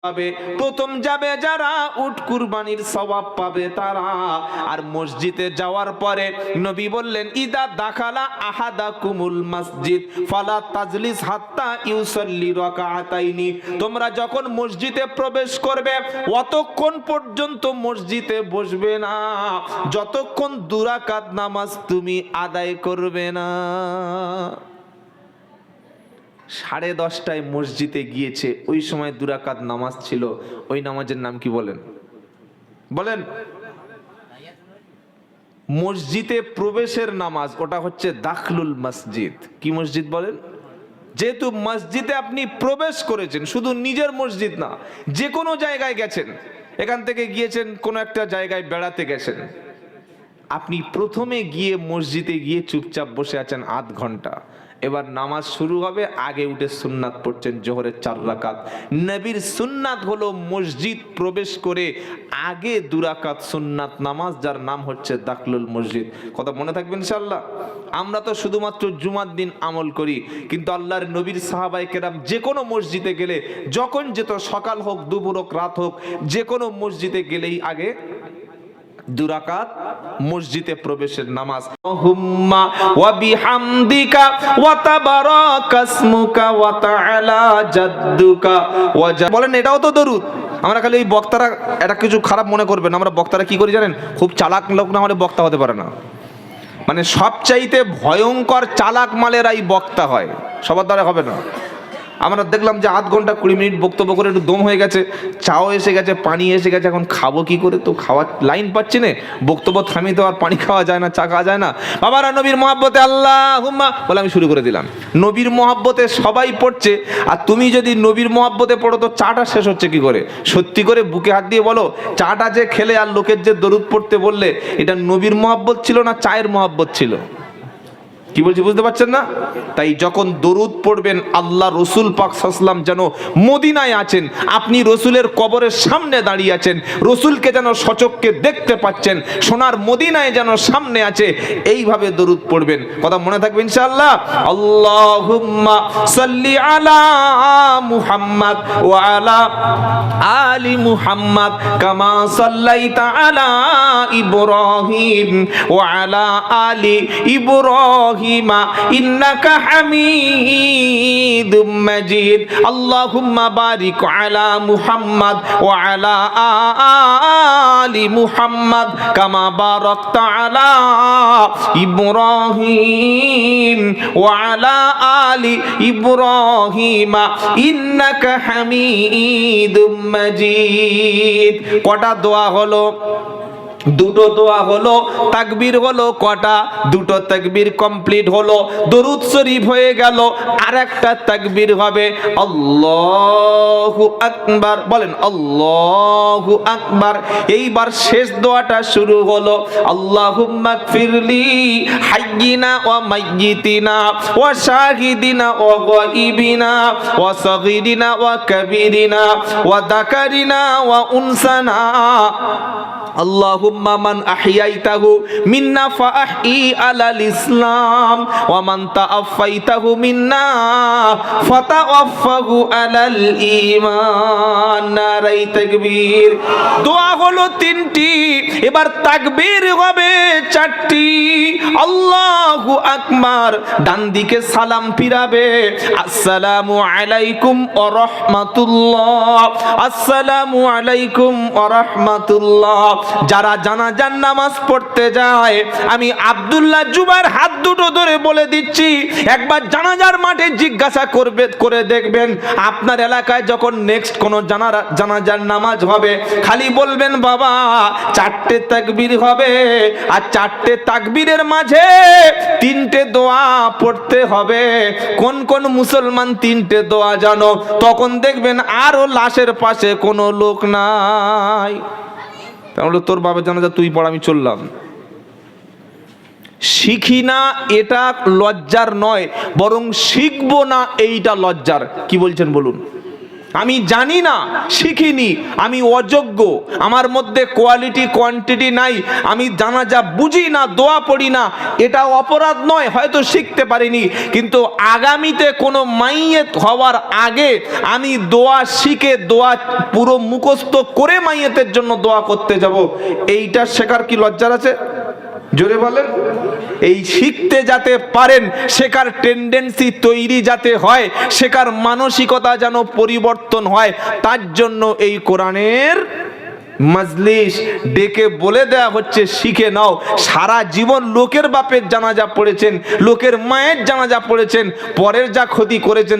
পাবে। প্রথম যাবে যারা উট কুরবানির সওয়াব পাবে তারা। আর মসজিদে যাওয়ার পরে নবী বললেন, ইদা দাখালা আহাদাকুমুল মসজিদ ফালা তাজলিস হাত্তা ইউসাল্লি রাকাতাইনি। তোমরা যখন মসজিদে প্রবেশ করবে অতক্ষণ পর্যন্ত মসজিদে বসবে না যতক্ষণ 2 রাকাত নামাজ তুমি আদায় করবে না। 10:30টায় মসজিদে গিয়েছে, ওই সময় 2 রাকাত নামাজ ছিল। ওই নামাজের নাম কি বলেন? বলেন। মসজিদে প্রবেশের নামাজ, ওটা হচ্ছে দাখলুল মসজিদ। কি মসজিদ বলেন? যেহেতু মসজিদে আপনি প্রবেশ করেছেন, শুধু নিজের মসজিদ না, যে কোনো জায়গায় গেছেন, এখান থেকে গিয়েছেন কোনো একটা জায়গায় বেড়াতে গেছেন, আপনি প্রথমে গিয়ে মসজিদে গিয়ে চুপচাপ বসে আছেন আধ ঘন্টা। এবার নামাজ শুরু হবে, আগে উঠে সুন্নাত পড়ছেন জোহরের 4 রাকাত। নবীর সুন্নাত হলো মসজিদ প্রবেশ করে আগে 2 রাকাত সুন্নাত নামাজ, যার নাম হচ্ছে দাখলুল মসজিদ। কথা মনে থাকবে ইনশাআল্লাহ। আমরা তো শুধুমাত্র জুমার দিন আমল করি, কিন্তু আল্লাহর নবীর সাহাবায়ে কেরাম যে কোনো মসজিদে গেলে, যখন যেত, সকাল হোক দুপুর হোক রাত হোক, যে কোনো মসজিদে গেলেই আগে 2 রাকাত মসজিদে প্রবেশের নামাজ। হুম্মা ওয়া বিহামদিকা ওয়া তাবারাকাসমুকা ওয়া তাআলা জাদ্দুকা ওয়া বলেন, এটাও তো দরুদ। আমরা খালি এই বক্তারা, এটা কিছু খারাপ মনে করবেন, আমরা বক্তারা কি করি জানেন? খুব চালাক লোক না হলে বক্তা হতে পারে না। মানে সবচাইতে ভয়ঙ্কর চালাক মালেরাই বক্তা হয়, সবার দ্বারা হবে না। আমরা দেখলাম যে আধ ঘন্টা 20 মিনিট বক্তব্য করে একটু দম হয়ে গেছে, চাও এসে গেছে, পানি এসে গেছে, এখন খাবো কি করে? তো খাওয়ার লাইন পাচ্ছি না, বক্তব্য থামিয়ে তো আর পানি খাওয়া যায় না, চা খাওয়া যায় না। বাবারা, নবীর মহব্বতে আল্লাহুম্মা বলে আমি শুরু করে দিলাম। নবীর মহব্বতে সবাই পড়ছে, আর তুমি যদি নবীর মহব্বতে পড়ো তো চাটা শেষ হচ্ছে কি করে? সত্যি করে বুকে হাত দিয়ে বলো, চাটা যে খেলে আর লোকের যে দরুদ পড়তে বললে, এটা নবীর মহব্বত ছিল না চায়ের মহব্বত ছিল? কি বলছি বুঝতে পারছেন না? তাই যখন দরুদ পড়বেন, আল্লাহ রসুল পাক সাল্লাল্লাহু আলাইহি ওয়াসাল্লাম যেন মদিনায় আছেন, আপনি রসুলের কবরের সামনে দাঁড়িয়ে আছেন, রসুলকে যেন সচক্ষে দেখতে পাচ্ছেন, সোনার মদিনায় যেন সামনে আছে, এইভাবে দরুদ পড়বেন। কথা মনে থাকবে ইনশাআল্লাহ। আল্লাহুম্মা সাল্লি আলা মুহাম্মাদ ওয়া আলা আলি মুহাম্মাদ কামা সাল্লাইতা আলা ইব্রাহিম ওয়া আলা আলি ইব্রাহিম ইন্নাকা হামিদুম মাজিদ। আল্লাহুম্মা বারিক আলা মুহাম্মাদ ওয়া আলা আলি মুহাম্মাদ কামা বারাকতা আলা ইব্রাহিম ওয়া আলা আলি ইব্রাহিম ইন্নাকা হামিদুম মাজিদ। কটা দোয়া হলো? 2টো দোয়া হলো। তাকবীর হলো কটা? 2টো তাকবীর কমপ্লিট হলো। দরুদ শরীফ হয়ে গেল, আর একটা তাকবীর হবে, আল্লাহু আকবার। বলেন আল্লাহু আকবার। এইবার শেষ দোয়াটা শুরু হলো, আল্লাহুম্মা গফিরলি হাইয়িনা ওয়া মাইয়িতিনা ওয়া শাহিদিনা ওয়া গায়িবিনা ওয়া সাগীরিনা ওয়া কাবীরিনা ওয়া যাকারিনা ওয়া উনসানা। আল্লাহুম্মা মান আহইয়াইতাহু মিন্না ফাআহি আলাল ইসলাম ওয়া মান তাআফাইতাহু মিন্না ফাতাওয়াফাহু আলাল ঈমান। নারায়ে তাকবীর। দোয়া হলো 3টি, এবার তাকবীর হবে 4টি। আল্লাহু আকবার। ডান দিকে সালাম ফিরাবে, আসসালামু আলাইকুম ওয়া রাহমাতুল্লাহ, আসসালামু আলাইকুম ওয়া রাহমাতুল্লাহ। যারা জানাজার নামাজ পড়তে যায়, আমি আব্দুল্লাহ জুবাইর হাত দুটো ধরে বলে দিচ্ছি, একবার জানাজার মাঠে জিজ্ঞাসা করে দেখবেন, আপনার এলাকায় যখন নেক্সট কোন জানাজার নামাজ হবে, খালি বলবেন বাবা 4টে তাকবীর হবে, আর 4টে তাকবীরের মাঝে 3টে দোয়া পড়তে হবে। কোন কোন মুসলমান 3টে দোয়া জানো? তখন দেখবেন আরো লাশের পাশে কোনো লোক নাই। তাহলে তোর বাবার জানাজা তুই পড়, আমি চললাম। শিখি না এটা লজ্জার নয়, বরং শিখবো না এইটা লজ্জার। কি বলছেন বলুন? আমি জানি না, শিখিনি, আমি অযোগ্য, আমার মধ্যে কোয়ালিটি কোয়ান্টিটি নাই, আমি জানাজা বুঝি না, দোয়া পড়ি না, এটা অপরাধ নয়, হয়তো শিখতে পারিনি, কিন্তু আগামীতে কোনো মাইয়েত হওয়ার আগে আমি দোয়া শিখে দোয়া পুরো মুখস্থ করে মাইয়েতের জন্য দোয়া করতে যাব, এইটা শেখার কি লজ্জার আছে? জোরে বলেন। এই শিখতে যাতে পারেন, শেখার টেন্ডেন্সি তৈরি যাতে হয়, শেখার মানসিকতা যেন পরিবর্তন হয়, তার জন্য এই কোরআনের মাজলিস ডেকে বলে দেয়া হচ্ছে শিখে নাও। সারা জীবন লোকের বাপের জানাজা পড়েছেন, লোকের মায়ের জানাজা পড়েছেন, পরের যা ক্ষতি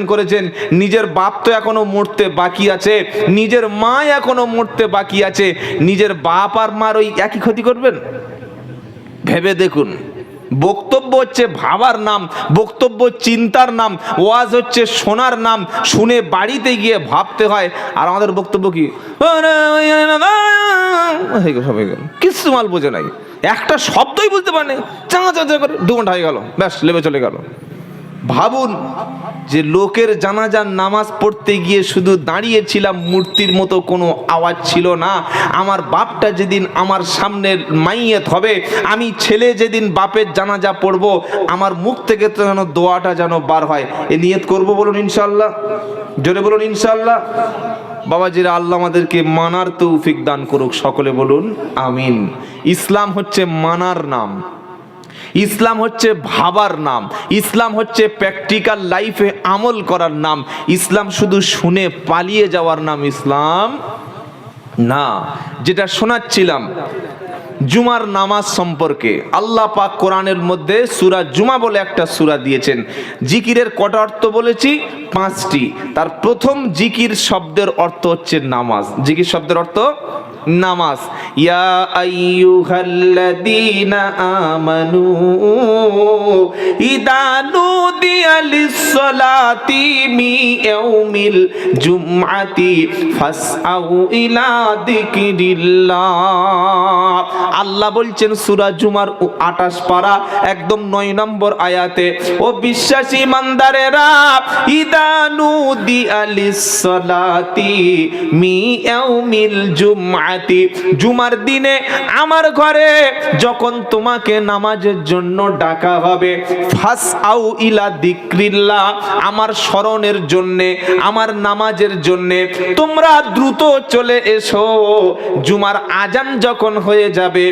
করেছেন, নিজের বাপ তো এখনো মরতে বাকি আছে, নিজের মা এখনো মরতে বাকি আছে, নিজের বাপ আর মার ওই একই ক্ষতি করবেন? ভেবে দেখুন। বক্তব্য হচ্ছে ভাবার নাম, বক্তব্য চিন্তার নাম, ওয়াজ হচ্ছে শোনার নাম, শুনে বাড়িতে গিয়ে ভাবতে হয়। আর আমাদের বক্তব্য কি? কিছু মাল বোঝে নাই, একটা শব্দই বুঝতে পারে, চাঙা চাঙা করে 2 ঘন্টা হয়ে গেল, ব্যাস লেবে চলে গেল। ভাবুন যে লোকের জানাজার নামাজ পড়তে গিয়ে শুধু দাঁড়িয়েছিলাম, মূর্তির মতো কোনো আওয়াজ ছিল না। আমার বাপটা যেদিন আমার সামনে মাইয়েত হবে, আমি ছেলে যেদিন বাপের জানাজা পড়ব, আমার মুখ থেকে তো যেন দোয়াটা যেন বার হয়, এ নিয়ত করব, বলুন ইনশাআল্লাহ। জোরে বলুন ইনশাআল্লাহ। বাবাজিরা, আল্লাহ আমাদেরকে মানার তৌফিক দান করুক, সকলে বলুন আমিন। ইসলাম হচ্ছে মানার নাম, ইসলাম হচ্ছে ভাবার নাম, ইসলাম হচ্ছে প্র্যাকটিক্যাল লাইফে আমল করার নাম। ইসলাম শুধু শুনে পালিয়ে যাওয়ার নাম ইসলাম না। যেটা শোনাচ্ছিলাম জুমার নামাজ সম্পর্কে, আল্লাহ পাক কোরআনের মধ্যে সূরা জুমা বলে একটা সূরা দিয়েছেন। জিকিরের কটা অর্থ বলেছি? 5টি। তার প্রথম জিকির শব্দের অর্থ হচ্ছে নামাজ। জিকির শব্দের অর্থ নামাজ। ইয়া আইয়ুহাল্লাযীনা আমানু ইযা নুদিয়া লিস-সালাতি মিন ইয়াউমিল জুমআতি ফাসআউ ইলা যিকরিল্লাহ। আল্লাহ বলছেন সূরা জুমার 28 পারা একদম 9 নম্বর আয়াতে, ও বিশ্বাসী ইমানদারেরা, ইযা নুদিয়া লিস-সালাতি মিন ইয়াউমিল জুমআতি, জুমার দিনে আমার ঘরে যখন তোমাকে নামাজের জন্য ডাকা হবে, ফাসআউ ইলা যিকরিল্লাহ, আমার স্মরণের জন্য, আমার নামাজের জন্য তোমরা দ্রুত চলে এসো। জুমার আজান যখন হয়ে যাবে,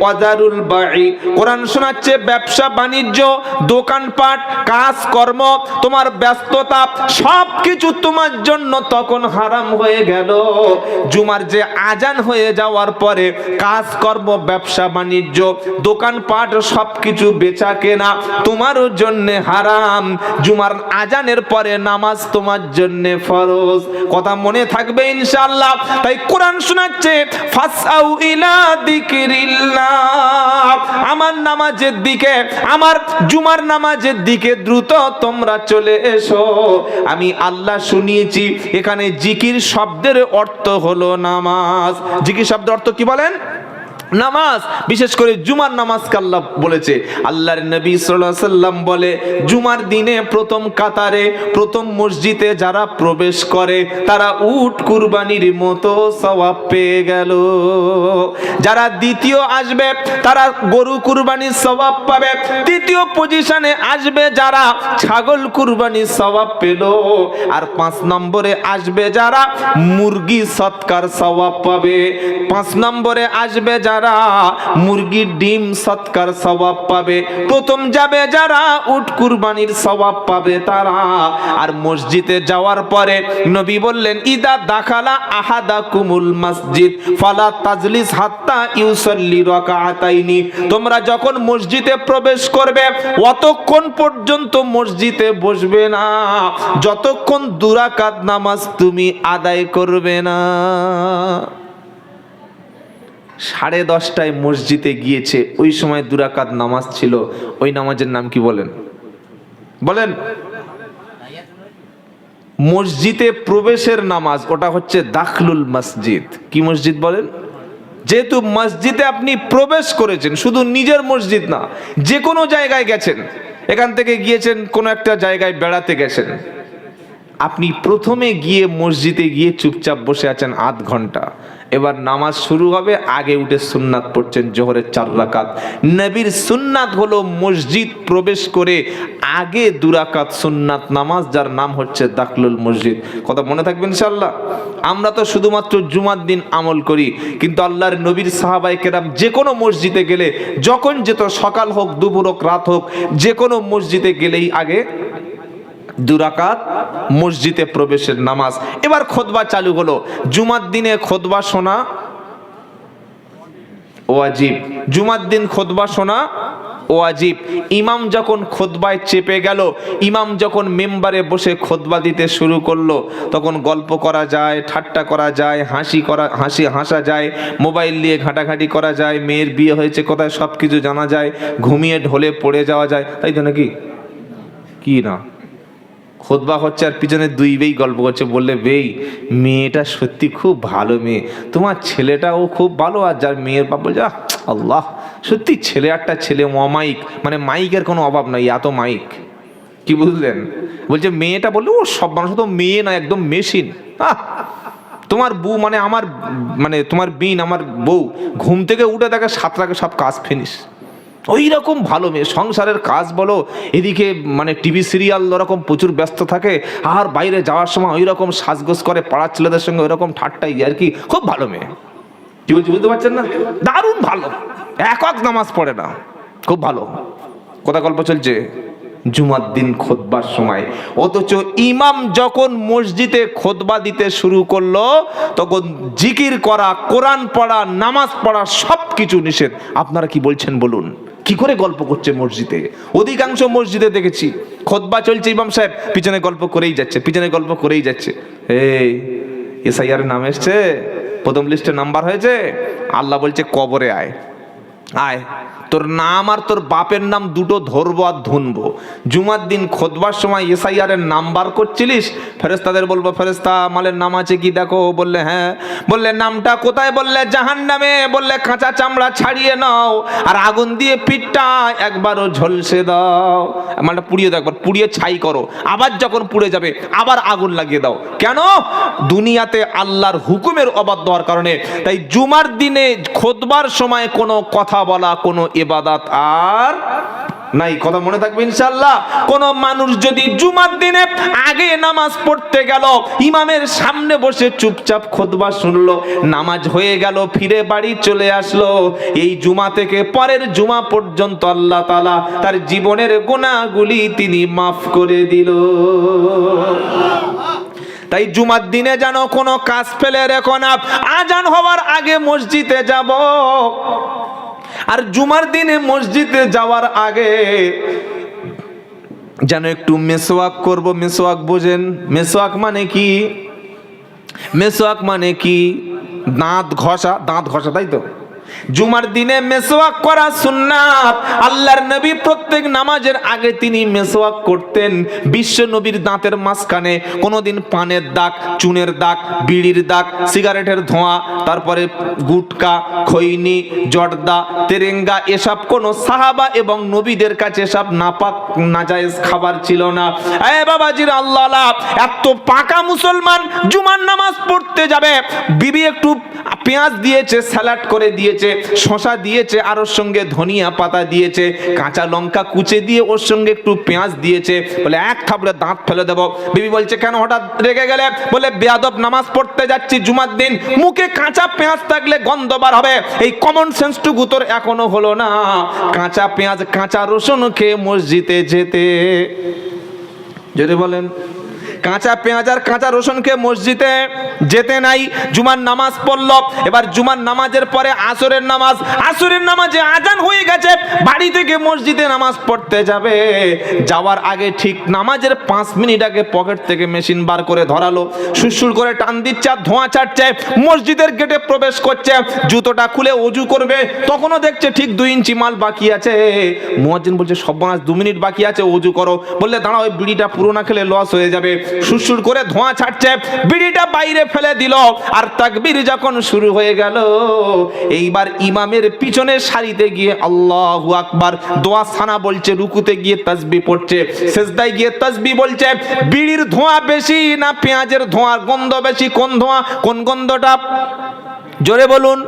ওয়াজারুল বাই, কোরআন শোনাচ্ছে ব্যবসা বাণিজ্য, দোকানপাট, কাজকর্ম, তোমার ব্যস্ততা সবকিছু তোমার জন্য তখন হারাম হয়ে গেল। জুমার যে আজান হয়ে যাওয়ার পরে কাজকর্ম, ব্যবসা বাণিজ্য, দোকানপাট সবকিছু বেচা কেনা তোমার জন্য হারাম। জুমার আজানের পরে নামাজ তোমার জন্য ফরজ। কথা মনে থাকবে ইনশাআল্লাহ। তাই কোরআন শোনাচ্ছে ফাসআউ ইলা যিকরিল্লাহ, আমার নামাজের দিকে, আমার জুমার নামাজের দিকে দ্রুত তোমরা চলে এসো। আমি আল্লাহ শুনিয়েছি এখানে জিকির শব্দের অর্থ হলো নামাজ। জিকির শব্দের অর্থ কি বলেন? নামাজ। বিশেষ করে জুমার নামাজকে আল্লাহ বলেছে। আল্লাহর নবী সাল্লাল্লাহু আলাইহি সাল্লাম বলে, জুমার দিনে প্রথম কাতারে, প্রথম মসজিদে যারা প্রবেশ করে তারা উট কুরবানির মতো সওয়াব পেয়ে গেল। যারা দ্বিতীয় আসবে তারা গরু কুরবানির সওয়াব পাবে। তৃতীয় পজিশনে আসবে যারা ছাগল কুরবানির সওয়াব পেল। আর 5 নম্বরে আসবে যারা মুরগি সৎকার সওয়াব পাবে। 5 নম্বরে আসবে যারা মুরগির ডিম সৎকার সওয়াব পাবে। প্রথম যাবে যারা উট কুরবানির সওয়াব পাবে তারা। আর মসজিদে যাওয়ার পরে নবী বললেন, ইদা দাখালা আহাদাকুমুল মসজিদ ফালা তাজলিস হাত্তা ইউসাল্লি রাকাআতাইনি, তোমরা যখন মসজিদে প্রবেশ করবে অতক্ষণ পর্যন্ত মসজিদে বসবে না যতক্ষণ 2 রাকাত নামাজ তুমি আদায় করবে না। 10:30টায় মসজিদে গিয়েছে, ওই সময় 2 রাকাত নামাজ ছিল। ওই নামাজের নাম কি বলেন? বলেন। মসজিদে প্রবেশের নামাজ, ওটা হচ্ছে দাখলুল মসজিদ। কি মসজিদ বলেন? যেহেতু মসজিদে আপনি প্রবেশ করেছেন, শুধু নিজের মসজিদ না, যে কোনো জায়গায় গেছেন, এখান থেকে গিয়েছেন কোনো একটা জায়গায় বেড়াতে গেছেন, আপনি প্রথমে গিয়ে মসজিদে গিয়ে চুপচাপ বসে আছেন আধ ঘন্টা, এবার নামাজ শুরু হবে, আগে উঠে সুন্নাত পড়ছেন জোহরের 4 রাকাত। নবীর সুন্নাত হলো মসজিদ প্রবেশ করে আগে 2 রাকাত সুন্নাত নামাজ, যার নাম হচ্ছে দাখলুল মসজিদ। কথা মনে থাকবে ইনশাআল্লাহ। আমরা তো শুধুমাত্র জুমার দিন আমল করি, কিন্তু আল্লাহর নবীর সাহাবায়ে কেরাম যে কোনো মসজিদে গেলে, যখন যেত, সকাল হোক দুপুর হোক রাত হোক, যে কোনো মসজিদে গেলেই আগে 2 রাকাত মসজিদে প্রবেশের নামাজ। এবার খুতবা চালু হলো। জুমার দিনে খুতবা শোনা ওয়াজিব, জুমার দিন খুতবা শোনা ওয়াজিব। ইমাম যখন খুতবায় চেপে গেল, ইমাম যখন মেম্বারে বসে খুতবা দিতে শুরু করলো, তখন গল্প করা যায়, ঠাট্টা করা যায়, হাসা যায়, মোবাইল নিয়ে ঘাটাঘাটি করা যায়, মেয়ের বিয়ে হয়েছে কোথায় সব কিছু জানা যায়, ঘুমিয়ে ঢলে পড়ে যাওয়া যায়, তাই তো নাকি? কি না, খুতবা হচ্ছে আর পিছনে 2 বেই গল্প করছে, বললে বেই মেয়েটা সত্যি খুব ভালো মেয়ে, তোমার ছেলেটাও খুব ভালো, আর যার মেয়ের বাপ বলছে আল্লাহ সত্যি ছেলে একটা ছেলে, অমাইক, মানে মাইকের কোনো অভাব নাই, এত মাইক। কি বুঝলেন? বলছে মেয়েটা, বললো ও সব মানুষ তো মেয়ে না, একদম মেশিন। তোমার বউ মানে আমার, মানে তোমার বিন আমার বউ ঘুম থেকে উঠে দেখে 7টাকে সব কাজ ফিনিশ, ওই রকম ভালো মেয়ে, সংসারের কাজ বলো, এদিকে মানে টিভি সিরিয়াল ওরকম প্রচুর ব্যস্ত থাকে, আর বাইরে যাওয়ার সময় ওই রকম সাজগোজ করে, পাড়ার ছেলেদের সঙ্গে ওই রকম ঠাট্টাই আর কি, খুব ভালো মেয়ে। কি বলছি বুঝতে পারছেন না? দারুণ ভালো, একক নামাজ পড়ে না, খুব ভালো। কথা গল্প চলছে জুমার দিন খুতবার সময়, অথচ ইমাম যখন মসজিদে খুতবা দিতে শুরু করলো, তখন জিকির করা, কোরআন পড়া, নামাজ পড়া সব কিছু নিষেধ। আপনারা কি বলছেন বলুন? কি করে গল্প করছে মসজিদে? অধিকাংশ মসজিদে দেখেছি খুতবা চলছে, ইমাম সাহেব পিছনে গল্প করেই যাচ্ছে, পিছনে গল্প করেই যাচ্ছে। এই এসআইআর নাম এসছে, প্রথম লিস্টে নাম্বার হয়েছে, আল্লাহ বলছে কবরে আয়, আয়, তোর নাম আর তোর বাপের নাম দুটো ধরবো আর ধুনবো। জুমার দিন খুতবার সময় এসআইআর এর নাম্বার করছিলিস, ফেরেশতাদের বলবো ফেরেশতা মালের নাম আছে কি দেখো, বললে হ্যাঁ, বললে নামটা কোথায়, বললে জাহান্নামে, বললে কাঁচা চামড়া ছাড়িয়ে নাও আর আগুন দিয়ে পিঠটা একবারও ঝলসে দাও, মালটা পুড়িয়ে দাও, একবার পুড়িয়ে ছাই করো, আবার যখন পুড়ে যাবে আবার আগুন লাগিয়ে দাও। কেন? দুনিয়াতে আল্লাহর হুকুমের অবাধ্য হওয়ার কারণে। তাই জুমার দিনে খুতবার সময় কোনো কথা বলা, কোনো ইবাদত আর নাই। কথা মনে থাকবে ইনশাআল্লাহ। কোন মানুষ যদি জুমার দিনে আগে নামাজ পড়তে গেল, ইমামের সামনে বসে চুপচাপ খুতবা শুনলো, নামাজ হয়ে গেল, ফিরে বাড়ি চলে আসলো, এই জুমা থেকে পরের জুমা পর্যন্ত আল্লাহ তাআলা তার জীবনের গুনাহগুলি তিনি মাফ করে দিল। তাই জুমার দিনে যেন কোনো কাজ ফেলে রেখো না, আজান হওয়ার আগে মসজিদে যাব, আর জুমার দিনে মসজিদে যাওয়ার আগে যেন একটু মেসওয়াক করব। মেসওয়াক বোঝেন? মেসওয়াক মানে কি? মেসওয়াক মানে কি? দাঁত ঘষা, দাঁত ঘষা, তাই তো? জুমার দিনে মেসওয়াক করা সুন্নাত। আল্লাহর নবী প্রত্যেক নামাজের আগে তিনি মেসওয়াক করতেন। বিশ্ব নবীর দাঁতের মাঝখানে কোনোদিন পানের দাগ, চুনের দাগ, বিড়ির দাগ, সিগারেটের ধোঁয়া, তারপরে গুটকা, খৈনি, জর্দা, তেরেঙ্গা, এসব কোনো সাহাবা এবং নবীদের কাছে সব নাপাক নাজায়েজ খাবার ছিল না। এ বাবাজির আল্লাহ, এত পাকা মুসলমান জুমার নামাজ পড়তে যাবে, বিবি একটু পেঁয়াজ দিয়েছে, স্যালাড করে দিয়েছে, শসা দিয়েছে, আর ওর সঙ্গে ধনিয়া পাতা দিয়েছে, কাঁচা লঙ্কা কুচে দিয়ে ওর সঙ্গে একটু পেঁয়াজ দিয়েছে, বলে এক থাবড়ে দাঁত ফেলে দেবো। বিবি বলছে কেন হঠাৎ রেগে গেলে? বলে বেয়াদব, নামাজ পড়তে যাচ্ছি জুমার দিন, মুখে কাঁচা পেঁয়াজ থাকলে গন্ধ বার হবে, এই কমন সেন্সটুকু তোর এখনো হলো না। কাঁচা পেঁয়াজ, কাঁচা রসুন খেয়ে মসজিদে যেতে, যদি বলেন কাঁচা পেঁয়াজ আর কাঁচা রসুনকে মসজিদে যেতে নাই। জুমার নামাজ পড়ল, এবার জুমার নামাজের পরে আসরের নামাজ, আসরের নামাজে আজান হয়ে গেছে, বাড়ি থেকে মসজিদে নামাজ পড়তে যাবে, যাওয়ার আগে ঠিক নামাজের 5 মিনিট আগে পকেট থেকে মেশিন বার করে ধরালো, সুরসুর করে টান দিচ্ছে আর ধোঁয়া ছাড়ছে, মসজিদের গেটে প্রবেশ করছে, জুতোটা খুলে ওযু করবে, তখনও দেখছে ঠিক 2 ইঞ্চি মাল বাকি আছে। মুয়াজ্জিন বলছে সর্বনাশ, 2 মিনিট বাকি আছে, ওযু করো। বললে দাঁড়াও, ওই বিড়িটা পুরো না খেলে লস হয়ে যাবে। সুরসুর করে ধোঁয়া ছাড়ছে, বিড়িটা বাইরে ফেলে দিল। আর তাকবীর যখন শুরু হয়ে গেল, এইবার ইমামের পিছনে সারিতে গিয়ে আল্লাহু আকবার দোয়া সানা বলছে, রুকুতে গিয়ে তাসবিহ পড়ছে, সেজদায় গিয়ে তাসবিহ বলছে। বিড়ির ধোঁয়া বেশি না পেঁয়াজের ধোঁয়ার গন্ধ বেশি? কোন ধোঁয়া, কোন গন্ধটা? জোরে বলুন।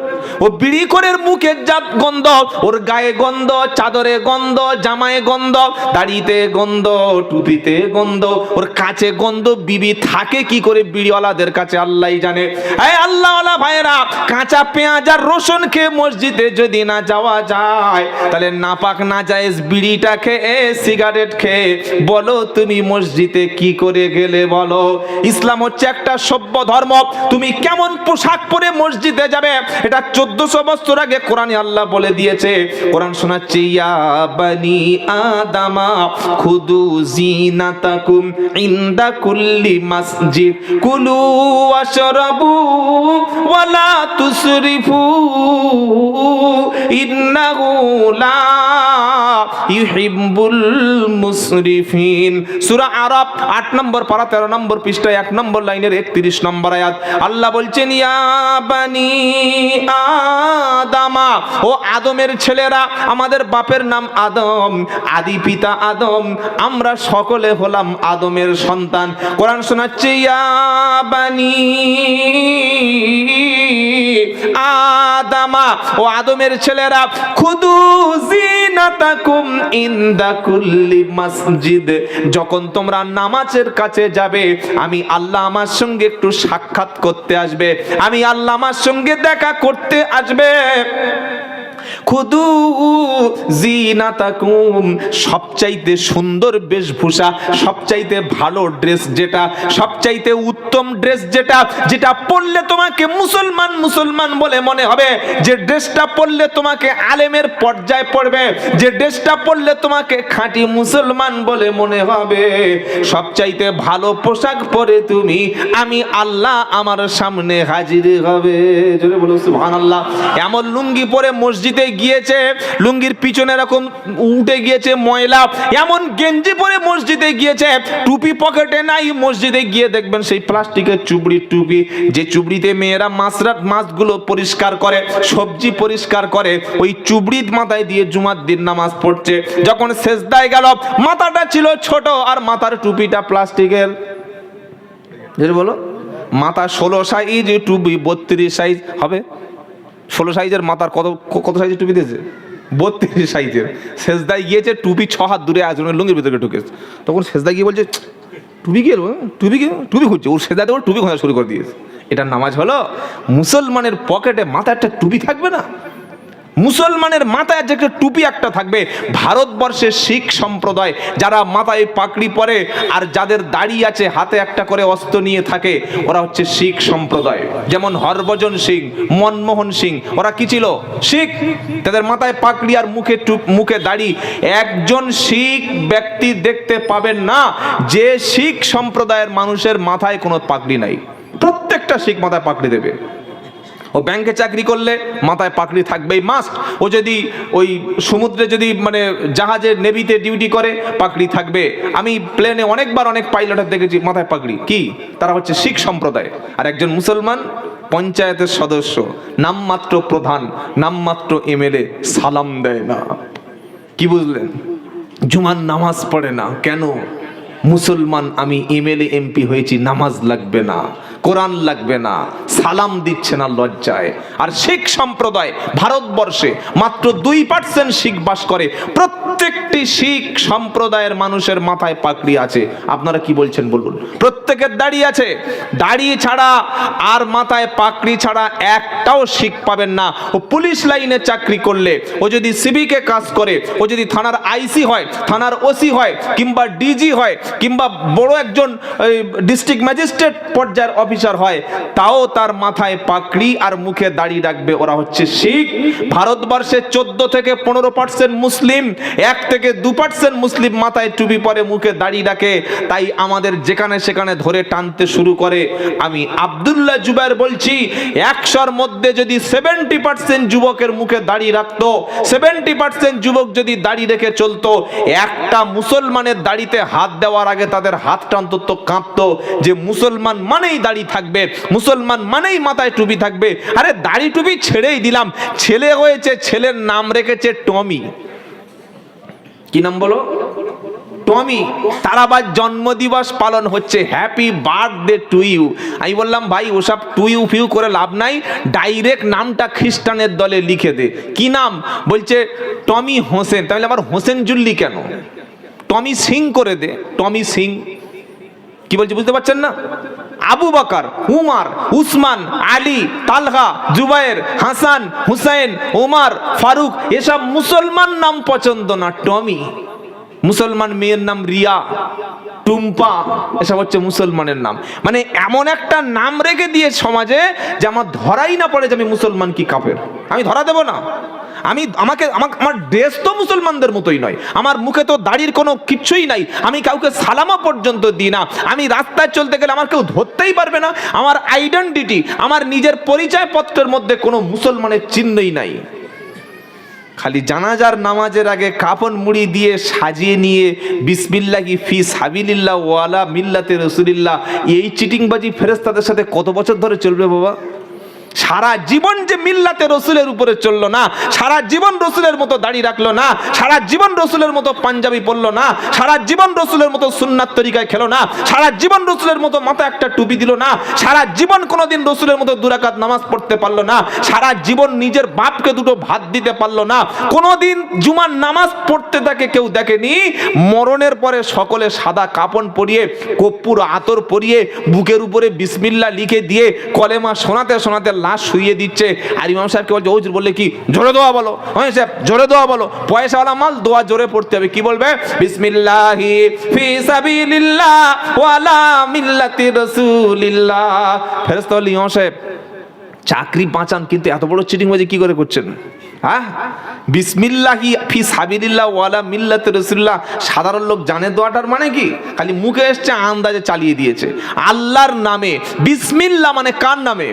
ও বিড়ি করে মুখের জাত গন্ধ, ওর গায়ে গন্ধ, চাদরে গন্ধ, জামায় গন্ধ, দাড়িতে গন্ধ, টুপিতে গন্ধ, ওর কাছে গন্ধ। বিবি থাকে কি করে বিড়িওয়ালাদের কাছে আল্লাহই জানে। এই আল্লাহওয়ালা ভাইরা, কাঁচা পেঁয়াজ আর রসুন খেয়ে মসজিদে যদি না যাওয়া যায়, তাহলে নাপাক নাজায়েজ বিড়িটা খেয়ে, সিগারেট খেয়ে বলো তুমি মসজিদে কি করে গেলে বলো? ইসলাম হচ্ছে একটা সভ্য ধর্ম। তুমি কেমন পোশাক পরে মসজিদে যাবে, এটা 1400 বছর আগে কোরআনে আল্লাহ বলে দিয়েছে। কোরআন শোনাচ্ছে, ইয়া বানি আদামা খুদু জিনাতাকুম ইনদা কুল্লি মাসজিদ কুলু ওয়াশরাবু ওয়ালা তুসরিফু ইন্নাহু লা ইউহিব্বুল মুসরিফিন। সূরা আরাফ 8 নম্বর পারা 13 নম্বর পৃষ্ঠায় 1 নম্বর লাইনের 31 নম্বর আয়াত। আল্লাহ বলছেন, ইয়া বানি আদামা, ও আদমের ছেলেরা, আমাদের বাপের নাম আদম, আদি পিতা আদম, আমরা সকলে হলাম আদমের সন্তান। কোরআন শোনাচ্ছে, ইয়া বানি আদামা, ও আদমের ছেলেরা, খুদু জিনাতাকুম ইনদা কুল্লি মসজিদ, যখন তোমরা নামাজের কাছে যাবে, আমি আল্লাহ আমার সঙ্গে একটু সাক্ষাৎ করতে আসবে, আমি আল্লাহ আমার সঙ্গে দেখা করতে আসবে। খুদু জিনাতাকুম, সবচাইতে সুন্দর বেশভূষা, সবচাইতে ভালো ড্রেস যেটা, সবচাইতে উত্তম ড্রেস যেটা, যেটা পরলে তোমাকে মুসলমান মুসলমান বলে মনে হবে, যে ড্রেসটা পরলে তোমাকে আলেমের পর্যায়ে পড়বে, যে ড্রেসটা পরলে তোমাকে খাঁটি মুসলমান বলে মনে হবে, সবচাইতে ভালো পোশাক পরে তুমি আমি আল্লাহ আমার সামনে হাজির হবে। জোরে বলো সুবহানাল্লাহ। এমন লুঙ্গি পরে মসজিদে গিয়েছে, লুঙ্গির পিছনে এরকম উঠে গিয়েছে ময়লা, এমন গেঞ্জি পরে মসজিদে গিয়েছে, টুপি পকেটে নাই, মসজিদে গিয়ে দেখবেন সেই প্লাস্টিকের চুবড়ির টুপি, যে চুবড়িতে মেয়েরা মাছগুলো পরিষ্কার করে, সবজি পরিষ্কার করে, ওই চুবড়ি মাথায় দিয়ে জুমার দিন নামাজ পড়ছে। যখন সেজদায় গেল, মাথাটা ছিল ছোট আর মাথার টুপিটা প্লাস্টিকের। বলো, মাথা 16 সাইজ, টুপি 32 সাইজ হবে। 16 সাইজের মাথার কত সাইজের টুপি দিয়েছে? 32 সাইজের। সেজদায় গিয়েছে, টুপি 6 হাত দূরে আছে, লুঙ্গির ভিতরে ঢুকেছে। তখন সেজদায় গিয়ে বলছে, টুপি কি টুপি খুঁজছে, ওর সেজদাতে ওর টুপি খোঁজা শুরু করে দিয়েছে। এটা নামাজ হলো? মুসলমানের পকেটে মাথায় একটা টুপি থাকবে না? মুসলমানের মাথায় যে টুপি একটা থাকবে। ভারতবর্ষের শিখ সম্প্রদায় যারা মাথায় পাগড়ি পরে আর যাদের দাড়ি আছে, হাতে একটা করে অস্ত্র নিয়ে থাকে, ওরা হচ্ছে শিখ সম্প্রদায়। যেমন হরভজন সিং, মনমোহন সিং, ওরা কি ছিল? শিখ। তাদের মাথায় পাগড়ি আর মুখে দাড়ি। একজন শিখ ব্যক্তি দেখতে পাবেন না যে শিখ সম্প্রদায়ের মানুষের মাথায় কোনো পাগড়ি নাই। প্রত্যেকটা শিখ মাথায় পাগড়ি দেবে। ও ব্যাংকে চাকরি করলে মাথায় পাগড়ি থাকবেই মাস্ট। ও যদি ওই সমুদ্রে যদি মানে জাহাজের নেভিতে ডিউটি করে, পাগড়ি থাকবে। আমি প্লেনে অনেকবার অনেক পাইলটের দেখেছি মাথায় পাগড়ি। কি? তারা হচ্ছে শিখ সম্প্রদায়। আর একজন মুসলমান পঞ্চায়েতের সদস্য, নামমাত্র প্রধান, নামমাত্র এমএলএ, সালাম দেয় না। কি বুঝলেন? জুমার নামাজ পড়ে না। কেন? মুসলমান, আমি এমএলএ এমপি হয়েছি, নামাজ লাগবে না, কোরআন লাগবে না, সালাম দিচ্ছে না লজ্জায়। আর শিখ সম্প্রদায় ভারতবর্ষে মাত্র 2% শিখ বাস করে। প্রত্যেকটি শিখ সম্প্রদায়ের মানুষের মাথায় পাগড়ি আছে। আপনারা কি বলছেন বলুন? প্রত্যেকের দাড়ি আছে। দাড়ি ছাড়া আর মাথায় পাগড়ি ছাড়া একটাও শিখ পাবেন না। ও পুলিশ লাইনে চাকরি করলে, ও যদি সিভিকে কাজ করে, ও যদি থানার আইসি হয়, থানার ওসি হয়, কিংবা ডিজি হয়, কিংবা বড় একজন ডিস্ট্রিক্ট ম্যাজিস্ট্রেট পর্যায়ের অফিসার হয়, তাও তার মাথায় পাগড়ি আর মুখে দাড়ি রাখবে। ওরা হচ্ছে শিখ। ভারতবর্ষে 14 থেকে 15% মুসলিম, 1 থেকে 2% মুসলিম মাথায় টুপি পরে, মুখে দাড়ি রাখে, তাই আমাদের যেখানে সেখানে ধরে টানতে শুরু করে। আমি আব্দুল্লাহ জুবায়ের বলছি, 100-র মধ্যে যদি 70% যুবকের মুখে দাড়ি রাখতো, 70% যুবক যদি দাড়ি রেখে চলতো, একটা মুসলমানের দাড়িতে হাত দেওয়ার আগে তাদের হাতটা অন্তত কাঁপতো যে মুসলমান মানেই দাড়ি থাকবে, মুসলমান মানেই মাথায় টুপি থাকবে। আরে দাড়ি টুপি ছেড়েই দিলাম, ছেলে হয়েছে, ছেলের নাম রেখেছে টমি। কি নাম বলো? টমি। তার আবার জন্মদিবস পালন হচ্ছে, হ্যাপি বার্থডে টু ইউ। আমি বললাম ভাই ওসব টু ইউ ফিউ করে লাভ নাই, ডাইরেক্ট নামটা খ্রিস্টানের দলে লিখে দে। কি নাম? বলছে টমি হোসেন। তাহলে আবার হোসেন জুল্লি কেন? টমি সিং করে দে, টমি সিং। কি বলছে বুঝতে পারছেন না? আবু বকর, উমর, উসমান, আলী, তালহা, জুবায়ের, হাসান, হুসাইন, ওমর, ফারুক, এসব মুসলমান নাম পছন্দ না, টমি। মুসলমান মেয়ের নাম রিয়া, টুম্পা, এসব হচ্ছে মুসলমানের নাম। মানে এমন একটা নাম রেখে দিয়ে সমাজে যে আমার ধরাই না পড়ে যে আমি মুসলমান কি কাফের। আমি ধরা দেব না। আমার ড্রেস তো মুসলমানদের মতোই নয়, আমার মুখে তো দাড়ির কোনো কিচ্ছুই নাই, আমি কাউকে সালামা পর্যন্ত দিই না, আমি রাস্তায় চলতে গেলে আমার কেউ ধরতেই পারবে না, আমার আইডেন্টিটি, আমার নিজের পরিচয়পত্রের মধ্যে কোনো মুসলমানের চিহ্নই নাই। খালি জানাজার নামাজের আগে কাফন মুড়ি দিয়ে সাজিয়ে নিয়ে বিসমিল্লাহি ফি সাবিলিল্লাহ ওয়ালা মিল্লাতে রাসূলিল্লাহ, এই চিটিংবাজি ফেরেশতাদের সাথে কত বছর ধরে চলবে বাবা? সারা জীবন যে মিল্লাতে রসুলের উপরে চললো না, সারা জীবন রসুলের মতো দাড়ি রাখলো না, সারা জীবন রসুলের মতো পাঞ্জাবি পরলো না, সারা জীবন রসুলের মতো সুন্নাত তরিকায় খেলো না, সারা জীবন রসুলের মতো মাথায় একটা টুপি দিল না, সারা জীবন কোনোদিন রসুলের মতো 2 রাকাত নামাজ পড়তে পারলো না, সারা জীবন নিজের বাপকে 2টো ভাত দিতে পারলো না, কোনোদিন জুমার নামাজ পড়তে তাকে কেউ দেখেনি, মরণের পরে সকলে সাদা কাপড় পরিয়ে, কর্পূর আতর পরিয়ে, বুকের উপরে বিসমিল্লাহ লিখে দিয়ে কলেমা শোনাতে শোনাতে লাশ শুইয়ে দিচ্ছে। আর ইমাম সাহেবকে বলছে হুজুর বললে কি জোরে দোয়া বলো, হ্যাঁ সাহেব জোরে দোয়া বলো, পয়সাওয়ালা মাল, দোয়া জোরে পড়তে হবে। কি বলবে? বিসমিল্লাহি ফি সাবিলিল্লাহ ওয়ালা মিল্লাতি রাসূলিল্লাহ। ফেরেশতা বলল ইমাম সাহেব চাকরি বাঁচান, কিন্তু এত বড় চিটিংবাজি কি করে করছেন? হ্যাঁ, বিসমিল্লাহি ফি সাবিলিল্লাহ ওয়ালা মিল্লাতি রাসূলিল্লাহ, সাধারণ লোক জানে দোয়াটার মানে কি? খালি মুখে এসছে, আন্দাজে চালিয়ে দিয়েছে। আল্লাহর নামে বিসমিল্লাহ মানে কার নামে?